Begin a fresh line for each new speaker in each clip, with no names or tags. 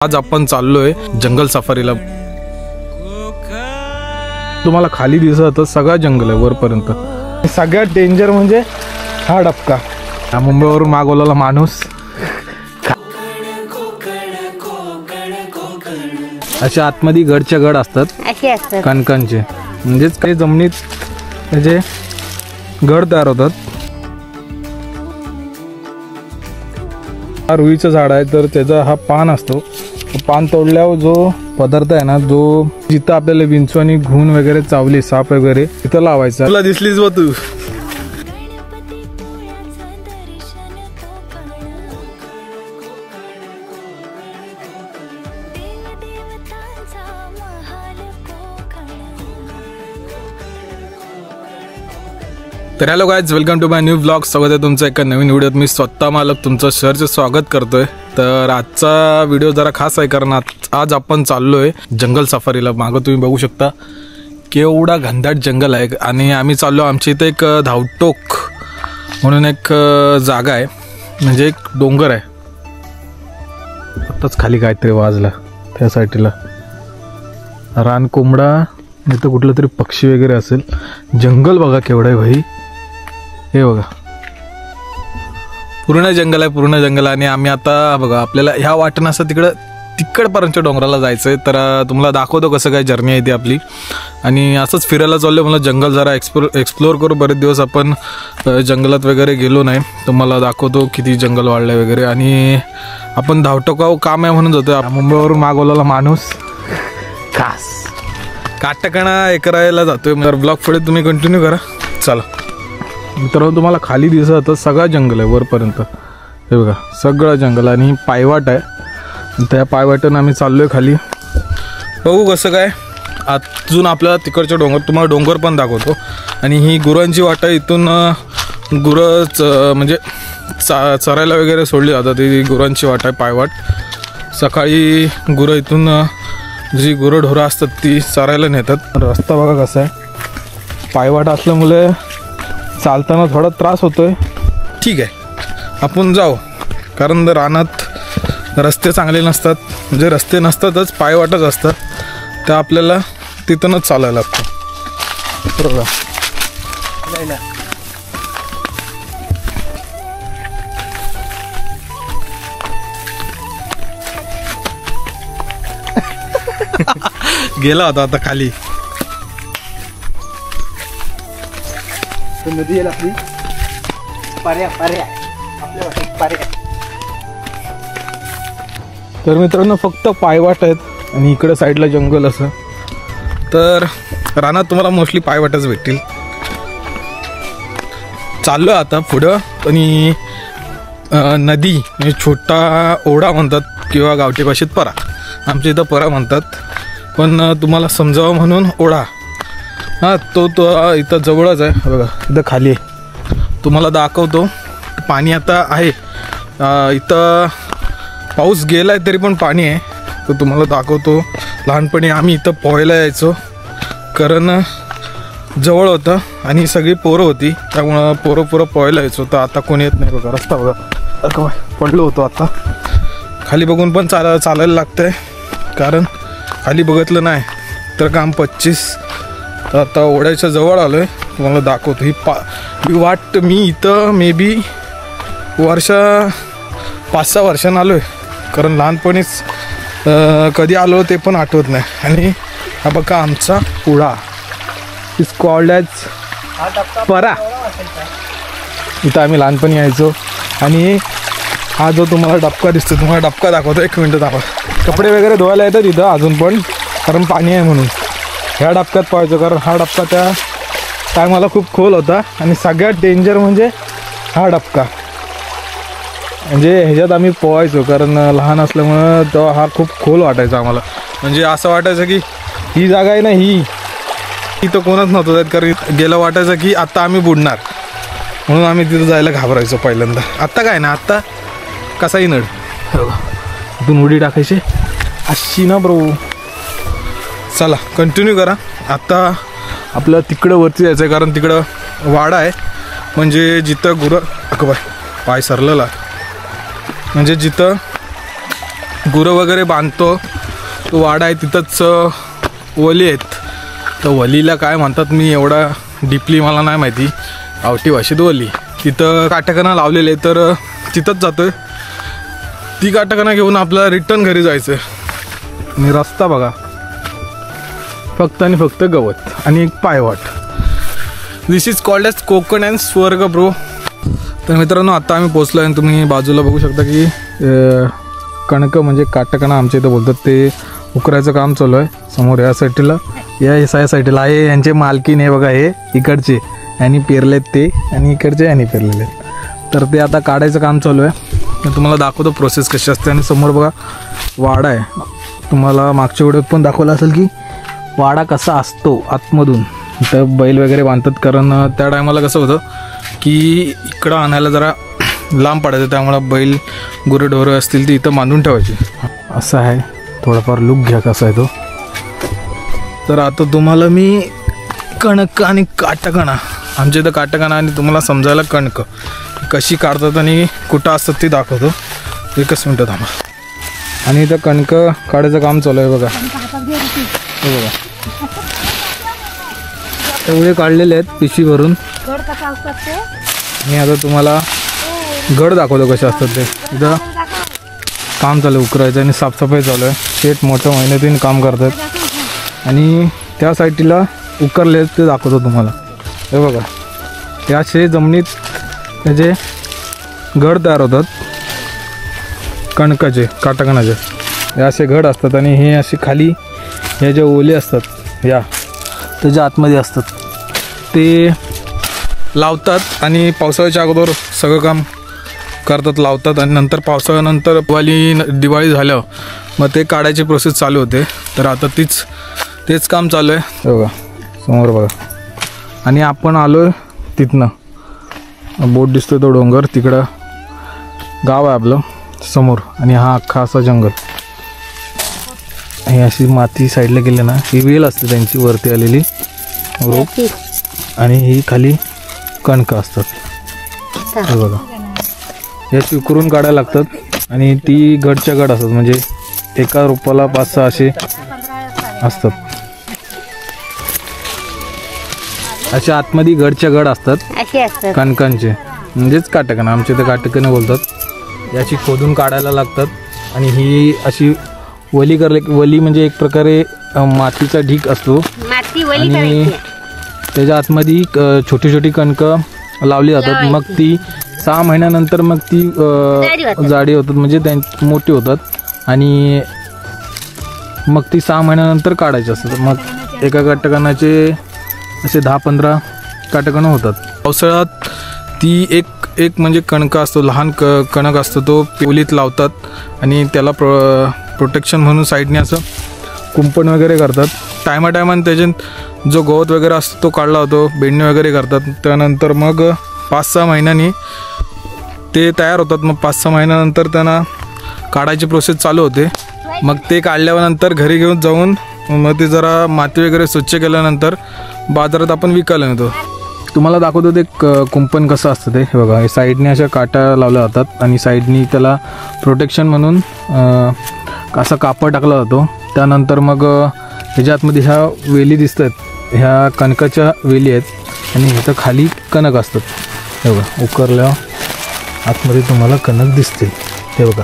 आज आपण चाललोय जंगल सफारीला। तुम्हाला खाली दिसत सगळं जंगल आहे वरपर्यंत। सगळ्यात डेंजर म्हणजे हा डबका, हा मुंबईवरून मागवलेला माणूस। अशा आतमध्ये गडच्या गड असतात कणकांचे, म्हणजेच काही जमिनीत त्याचे गड तयार होतात। हा रुईचं झाड आहे, तर त्याचा हा पान असतो। पान तोडल्यावर जो पदार्थ आहे ना, जो जिथं आपल्याला विंचू आणि घुन वगैरे चावली, साप वगैरे तिथं लावायचा। तुला दिसलीस व तू तर hello guys, welcome to my new blog. स्वागत आहे तुमचं एका नवीन व्हिडिओत। मी स्वतः मालक तुमचं शहरचं स्वागत करतोय। तर आजचा व्हिडिओ जरा खास आहे, कारण आज आपण चाललोय जंगल सफारीला। मागं तुम्ही बघू शकता केवढा घनदाट जंगल आहे, आणि आम्ही चाललो। आमच्या इथे एक धावटोक म्हणून एक जागा आहे, म्हणजे एक डोंगर आहे। आत्ताच खाली काहीतरी वाजला त्या साईडला, रान कोंबडा नाही तर कुठलं तरी पक्षी वगैरे असेल। जंगल बघा केवढं आहे भाई, हे बघा पूर्ण जंगल आहे, पूर्ण जंगल। आणि आम्ही आता बघा आपल्याला ह्या वाटेनं असं तिकडपर्यंत डोंगराला जायचं आहे। तर तुम्हाला दाखवतो कसं काय जर्नी आहे ती आपली। आणि असंच फिरायला चाललो, मला जंगल जरा एक्सप्लोर करू। बरेच दिवस आपण जंगलात वगैरे गेलो नाही, तुम्हाला दाखवतो किती जंगल वाढलंय वगैरे। आणि आपण धावटोकाव काम आहे म्हणून जातोय। मुंबईवरून मागवलेला माणूस खास काटकणा हे करायला जातोय। तर ब्लॉग पुढे तुम्ही कंटिन्यू करा, चला। मित्रांनो, तुम्हाला खाली दिसत सगळं जंगल आहे वरपर्यंत, हे बघा सगळं जंगल। आणि पायवाट आहे, त्या पायवाटेनं आम्ही चाललोय खाली। बघू कसं काय अजून आपल्याला तिकडच्या डोंगर, तुम्हाला डोंगर पण दाखवतो। आणि ही गुरांची वाट आहे, इथून गुरं म्हणजे चरायला वगैरे सोडली जातात। ही गुरांची वाट आहे, पायवाट। सकाळी गुरं इथून जी गुरंढोरं असतात ती चरायला नेतात। रस्ता बघा कसा आहे, पायवाट असल्यामुळे चालताना थोडा त्रास होतोय। ठीक आहे, आपण जाऊ, कारण रानात रस्ते चांगले नसतात, म्हणजे रस्ते नसतातच, पायवाटच असतात, त्या आपल्याला तिथूनच चालायला लागतं। बरोबर गेला होता आता खाली।
नदी आहे आपली, पार्या आपल्या भाषेत पार्या।
तर मित्रांनो, फक्त पायवाट आहेत आणि इकडे साईडला जंगल असं। तर रानात तुम्हाला मोस्टली पायवाटच भेटतील। चाललो आता पुढं, आणि नदी म्हणजे छोटा ओढा म्हणतात, किंवा गावठी भाषेत परा, आमच्या इथं परा म्हणतात, पण तुम्हाला समजावं म्हणून ओढा। हां, तो इथं जवळच आहे बघा, इथं खाली आहे, तुम्हाला दाखवतो। पाणी आता आहे, इथं पाऊस गेला आहे तरी पण पाणी आहे, तर तुम्हाला दाखवतो। लहानपणी आम्ही इथं पोहायला यायचो, कारण जवळ होतं आणि सगळी पोरं होती, त्यामुळं पोरं पोहायला यायचो। तर आता कोणी येत नाही बघा, रस्ता बघा पडलो होतो। आता खाली बघून पण चालायला लागतं आहे, कारण खाली बघितलं नाही तर काम 25। आता ओढ्याच्या जवळ आलो आहे, तुम्हाला दाखवतो। ही वाट मी इथं मे बी 5-6 वर्षांनी आलो आहे, कारण लहानपणीच कधी आलो ते पण आठवत नाही। आणि हा बघा आमचा पुढा, इज कॉल्ड ॲज परा। इथं आम्ही लहानपणी यायचो। आणि हा जो तुम्हाला डबका दिसतो, तुम्हाला डबका दाखवतो, 1 मिनटं दाखवा। कपडे वगैरे धुवायला येतात इथं अजून पण, कारण पाणी आहे म्हणून। ह्या डबक्यात पोहायचो, कारण हा डबका त्या टायमाला खूप खोल होता। आणि सगळ्यात डेंजर म्हणजे हा डबका, म्हणजे ह्याच्यात आम्ही पोहायचो, कारण लहान असल्यामुळं तेव्हा हा खूप खोल वाटायचा आम्हाला। म्हणजे असं वाटायचं की ही जागा आहे ना, ही इथं कोणच नव्हतं जात, कारण गेलं वाटायचं की आता आम्ही बुडणार, म्हणून आम्ही तिथं जायला घाबरायचो पहिल्यांदा। आत्ता काय ना, आत्ता कसाही नड इथून उडी टाकायची अशी ना ब्रो। चला कंटिन्यू करा। आता आपलं तिकडं वरती जायचं आहे, कारण तिकडं वाडा आहे, म्हणजे जिथं गुरं पाय सरलेला, म्हणजे जिथं गुरं वगैरे बांधतो तो वाडा आहे तिथंच वली आहेत. तर वलीला काय म्हणतात मी एवढा डीपली मला नाही माहिती, आवटी भाषेत वली. तिथं काटकणा लावलेले तर तिथंच जातो आहे. ती काटकणा घेऊन आपल्याला रिटर्न घरी जायचं आहे. आणि रस्ता बघा, फक्त आणि फक्त गवत आणि एक पायवाट. This is called as Konkan and swarg bro. तर मित्रांनो आता आम्ही पोचलो आहे. तुम्ही बाजूला बघू शकता की कणक म्हणजे काटकणा आमच्या इथं बोलतात ते उकरायचं काम चालू आहे. समोर या साईडला या साईडला आहे यांचे मालकीन आहे बघा, हे इकडचे यांनी पेरलेत ते आणि इकडचे यांनी पेरलेले आहेत. तर ते आता काढायचं काम चालू आहे. मी तुम्हाला दाखवतो प्रोसेस कशी असते. आणि समोर बघा वाडा आहे. तुम्हाला मागच्या व्हिडिओत पण दाखवलं असेल की वाडा कसा असतो आतमधून. तर बैल वगैरे बांधतात, कारण त्या टायमाला कसं होतं की इकडं आणायला जरा लांब पडायचं, त्यामुळं बैल गुरंढोरं असतील ती इथं बांधून ठेवायची. असं आहे, थोडाफार लुक घ्या कसा आहे तो. तर आता तुम्हाला मी कणक आणि काटकणा, आमच्या इथं काटकणा आणि तुम्हाला समजायला कणक कशी काढतात आणि कुठं असतात ती दाखवतो. एकच मिनटं थांबा. आणि इथं कणक काढायचं काम चालू आहे बघा. हे बघा एवढे काढलेले आहेत पिशी भरून. मी आता तुम्हाला घड दाखवतो कसे असतात ते. इथं काम चालू आहे उकरायचं आणि साफसफाई चालू आहे. शेत मोठ्या मेहनतीने काम करतात. आणि त्या साईडला उकरले ते दाखवतो तुम्हाला. हे बघा या जमिनीत त्याचे घड तयार होतात कणकाचे काटकणाचे. हे असे घड असतात आणि हे असे खाली हे जे ओले असतात या त्याच्या आतमध्ये असतात ते लावतात. आणि पावसाळ्याच्या अगोदर सगळं काम करतात, लावतात. आणि नंतर पावसाळ्यानंतर दिवाळी झाल्यावर मग ते काढायची प्रोसेस चालू होते. तर आता तेच काम चालू आहे. बघा समोर बघा. आणि आपण आलो आहे तिथनं, बोट दिसतो तो डोंगर, तिकडं गाव आहे आपलं समोर. आणि हा अख्खा असा जंगल. हे अशी माती साईडला गेले ना, ही वेल असते त्यांची वरती आलेली रोप. आणि ही खाली कणकं असतात. हे बघा याची उकरून काढायला लागतात. आणि ती घडच्या घड असतात, म्हणजे एका रोपाला 5-6 असे असतात. अशा आतमध्ये घडच्या घड असतात कणकांचे, म्हणजेच काटकणा. आमच्या इथे काटकणा बोलतात. याची खोदून काढायला लागतात. आणि ही अशी वली वली म्हणजे एक प्रकारे मातीचा ढीक असतो. आणि त्याच्या आतमध्ये छोटी छोटी कणकं लावली जातात. मग ती 6 महिन्यानंतर मग ती जाडी होतात, म्हणजे मोठी होतात. आणि मग ती 6 महिन्यानंतर काढायची असतात. मग एका काटकणाचे असे 10-15 काटकणं होतात. पावसाळ्यात ती एक म्हणजे कणका असतो, लहान कणक असतो, तो पिवलीत लावतात. आणि त्याला प्रोटेक्शन म्हणून साईडने असं कुंपण वगैरे करतात. टायमाने त्याच्यात जो गवत वगैरे असतो तो काढला होतो, बेंडणे वगैरे करतात. त्यानंतर मग 5-6 महिन्यांनी ते तयार होतात. मग 5-6 महिन्यानंतर त्यांना काढायची प्रोसेस चालू होते. मग ते काढल्यानंतर घरी घेऊन जाऊन मग ते जरा माती वगैरे स्वच्छ केल्यानंतर बाजारात आपण विकायला नेतो. तुम्हाला दाखवतो ते कुंपण कसं असतं ते. हे बघा हे साईडने अशा काट्या लावल्या जातात आणि साईडनी त्याला प्रोटेक्शन म्हणून असा कापड टाकला जातो. त्यानंतर मग ह्याच्या आतमध्ये ह्या वेली दिसत आहेत, ह्या कणकाच्या वेली आहेत. आणि ह्याचं खाली कणक असतात. हे बघा उकरल्या आतमध्ये तुम्हाला कणक दिसते. हे बघा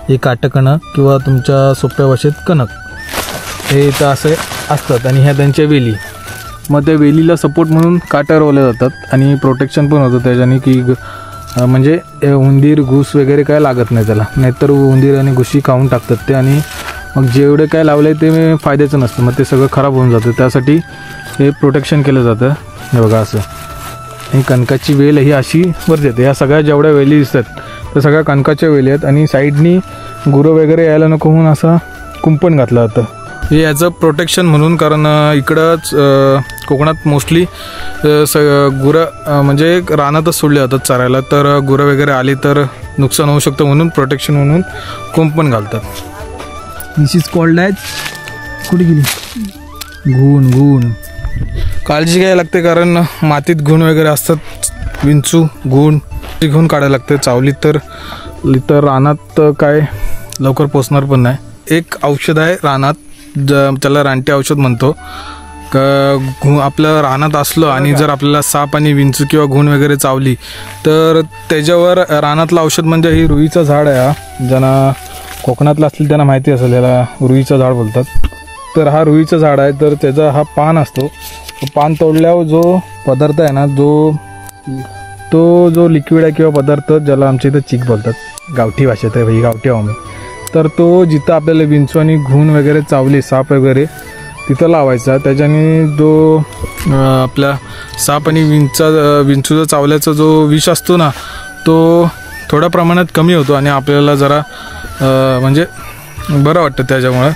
हे काटकणं किंवा तुमच्या सोप्या भाषेत कणक हे इथं असे असतात. आणि ह्या त्यांच्या वेली, मग त्या वेलीला सपोर्ट म्हणून काट्या रोवल्या जातात. आणि प्रोटेक्शन पण होतं त्याच्याने की म्हणजे उंदीर घुस वगैरे काय लागत नाही त्याला, नाहीतर उंदीर आणि घुशी खाऊन टाकतात ते. आणि मग जेवढे काय लावलं आहे ते फायद्याचं नसतं, मग ते सगळं खराब होऊन जातं. त्यासाठी हे प्रोटेक्शन केलं जातं. हे बघा असं ही कणकाची वेल ही अशी वरती येते. ह्या सगळ्या जेवढ्या वेली दिसतात त्या सगळ्या कणकाच्या वेली आहेत. आणि साईडनी गुरं वगैरे यायला नको म्हणून असं कुंपण घातलं जातं हे याचं प्रोटेक्शन म्हणून. कारण इकडंच कोकणात मोस्टली गुरं म्हणजे रानातच सोडले जातात चरायला. तर गुरं वगैरे आली तर नुकसान होऊ शकतं, म्हणून प्रोटेक्शन म्हणून कुंपण घालतात. दिस इज कॉल्ड ॲज कुठे गेली घुण. काळजी घ्यायला लागते कारण मातीत घुण वगैरे असतात. विंचू घुण घेऊन काढायला लागते. चावली तर इथं रानात काय लवकर पोचणार पण नाही. एक औषध आहे रानात, त्याला रानटी औषध म्हणतो. आपलं रानात असलं आणि जर आपल्याला साप आणि विंचू किंवा घुण वगैरे चावली तर त्याच्यावर रानातलं औषध म्हणजे ही रुईचं झाड आहे. हा ज्यांना कोकणातलं असतील त्यांना माहिती असेल, याला रुईचं झाड बोलतात. तर हा रुईचं झाड आहे. तर त्याचा हा पान असतो, पान तोडल्यावर जो पदार्थ आहे ना, जो लिक्विड आहे किंवा पदार्थ, ज्याला आमच्या इथं चीक बोलतात, गावठी भाषेत आहे भाई, गावठी आहो मी. तर तो जिथं आपल्याला विंचू आणि घुण वगैरे चावली, साप वगैरे, तिथं लावायचा. त्याच्याने जो आपल्या साप आणि विंचूचा चावल्याचा जो विष असतो ना, तो थोड्या प्रमाणात कमी होतो आणि आपल्याला जरा म्हणजे बरं वाटतं त्याच्यामुळं.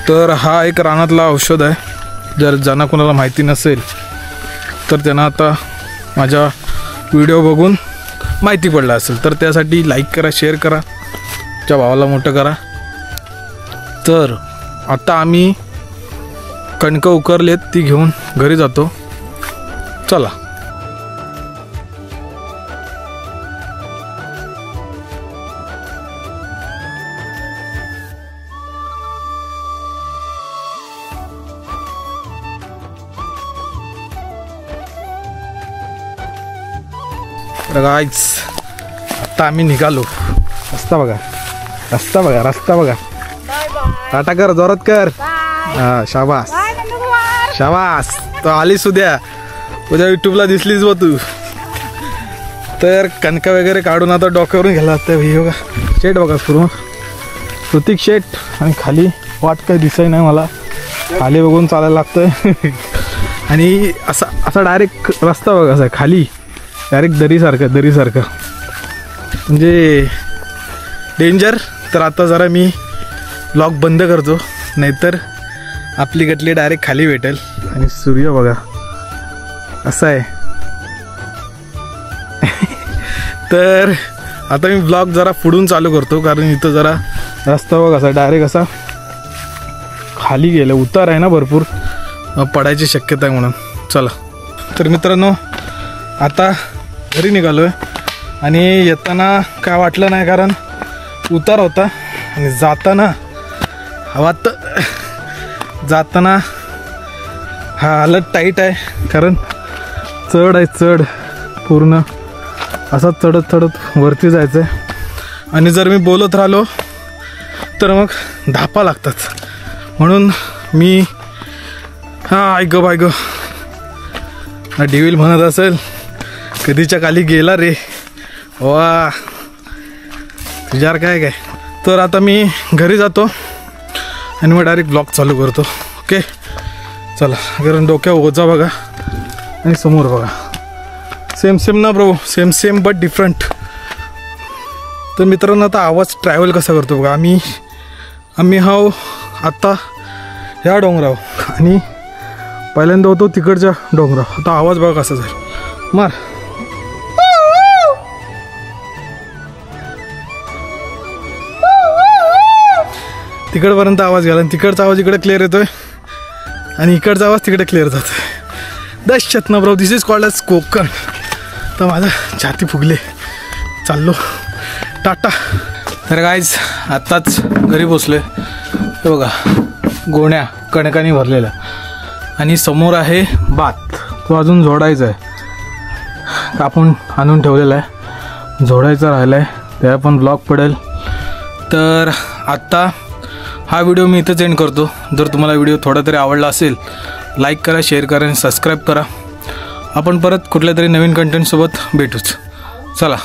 तर हा एक रानातला औषध आहे. जर ज्यांना कोणाला माहिती नसेल तर त्यांना आता माझ्या व्हिडिओ बघून माहिती पडलं असेल, तर त्यासाठी लाईक करा, शेअर करा, तुमच्या भावाला मोठं करा. तर आता आम्ही कणकं उकरलेत, ती घेऊन घरी जातो. चला. गाईज आता आम्ही निघालो. रस्ता बघा, रस्ता बघा, रस्ता बघा. टाटा कर, जोरात कर. हा, शाबास शाबास. तो आलीस उद्या युट्यूबला दिसलीच बघ तू. तर कणका वगैरे काढून आता डोक्यावरून घ्यायला लागतं भाई. बघा शेट बघा, पूर्ण प्रतीक शेट. आणि खाली वाट काही दिसाय नाही मला, खाली बघून चालायला लागतं. आणि असा डायरेक्ट रस्ता बघा, असा खाली डायरेक्ट दरीसारखं म्हणजे डेंजर. तर आता जरा मी ब्लॉग बंद करतो, नाहीतर आपली गटली डायरेक्ट खाली भेटेल. आणि सूर्य बघा असा आहे. तर आता मी ब्लॉग जरा पुढून चालू करतो, कारण इथं जरा रस्ता बघा असा डायरेक्ट असा खाली गेलं. उतार आहे ना भरपूर, पडायची शक्यता आहे म्हणून. चला. तर मित्रांनो आता घरी निघालो आहे. आणि येताना काय वाटलं नाही, कारण उतार होता. आणि जाताना हा हालत टाईट आहे, कारण चढ पूर्ण असा चढत वरती जायचं आहे. आणि जर मी बोलत राहिलो तर मग धापा लागतात. म्हणून मी ऐक डेव्हिल म्हणत असेल, कधीच्या खाली गेला रे वा तुझ्यावर काय. तर आता मी घरी जातो आणि मग डायरेक्ट ब्लॉग चालू करतो. ओके चला. कारण डोक्या ओझा बघा आणि समोर बघा, सेम ना ब्रो, सेम बट डिफरंट. तर मित्रांनो आता आवाज ट्रॅव्हल कसा करतो बघा. आम्ही हाव आत्ता ह्या डोंगरावर आणि पहिल्यांदा होतो तिकडच्या डोंगरावर. आता आवाज बघा कसा जाईल. मार तिकडपर्यंत आवाज गेला आणि तिकडचा आवाज इकडे क्लिअर येतोय आणि इकडचा आवाज तिकडे क्लिअर जातोय. दहशत ना bro, this is called as Konkan. तर माझं छाती फुगले, चाललो टाटा. तर गाईज आत्ताच घरी पोचले. हे बघा गोण्या कणकानी भरलेल्या आणि समोर आहे भात. तो अजून झोडायचा आहे, कापून आणून ठेवलेला आहे, झोडायचा राहिला आहे. त्या पण ब्लॉग पडेल. तर आत्ता हा व्हिडिओ मी इथंच एंड करतो. जर तुम्हाला व्हिडिओ थोडा तरी आवडला असेल, लाईक करा, शेअर करा आणि सबस्क्राईब करा. आपण परत कुठल्या तरी नवीन कंटेंटसोबत भेटूच. चला.